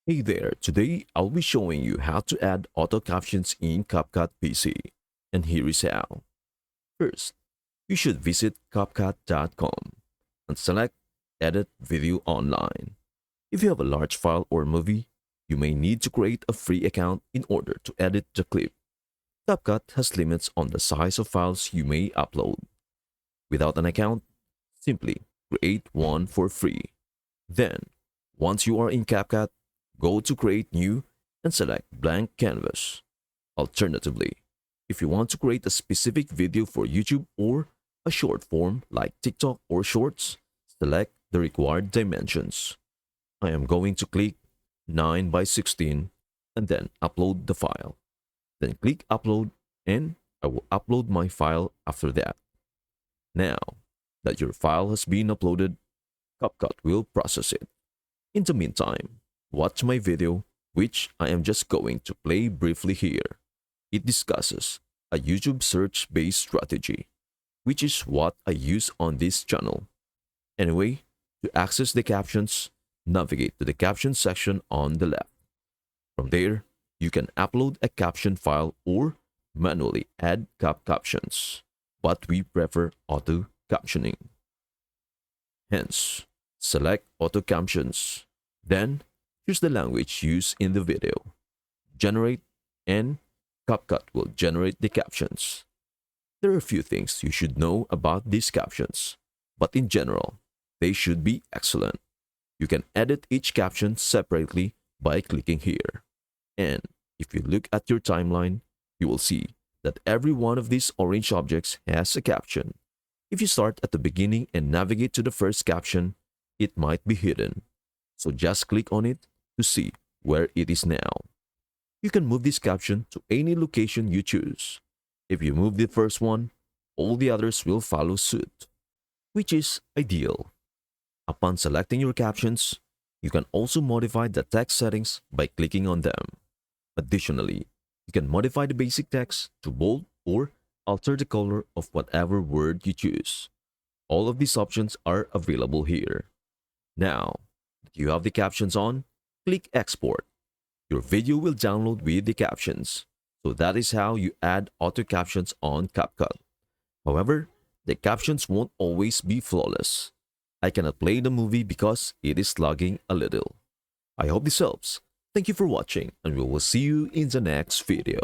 Hey there, today I'll be showing you how to add auto captions in Capcut PC. And here is how. First, you should visit Capcut.com and select Edit Video Online. If you have a large file or movie, you may need to create a free account in order to edit the clip. Capcut has limits on the size of files you may upload. Without an account, simply create one for free. Then, once you are in Capcut, go to Create New and select Blank Canvas. Alternatively, if you want to create a specific video for YouTube or a short form like TikTok or Shorts, select the required dimensions. I am going to click 9 by 16 and then upload the file. Then click Upload and I will upload my file after that. Now that your file has been uploaded, CapCut will process it. In the meantime, watch my video, which I am just going to play briefly here. It discusses a YouTube search-based strategy, which is what I use on this channel. Anyway, to access the captions, navigate to the captions section on the left. From there, you can upload a caption file or manually add captions, but we prefer auto captioning. Hence, select auto captions. Then, choose the language used in the video. Generate, and CapCut will generate the captions. There are a few things you should know about these captions, but in general, they should be excellent. You can edit each caption separately by clicking here. And if you look at your timeline, you will see that every one of these orange objects has a caption. If you start at the beginning and navigate to the first caption, it might be hidden. So just click on it to see where it is now. You can move this caption to any location you choose. If you move the first one, all the others will follow suit, which is ideal. Upon selecting your captions, you can also modify the text settings by clicking on them. Additionally, you can modify the basic text to bold or alter the color of whatever word you choose. All of these options are available here. Now that you have the captions on, click Export. Your video will download with the captions. So that is how you add auto captions on CapCut. However, the captions won't always be flawless. I cannot play the movie because it is lagging a little. I hope this helps. Thank you for watching and we will see you in the next video.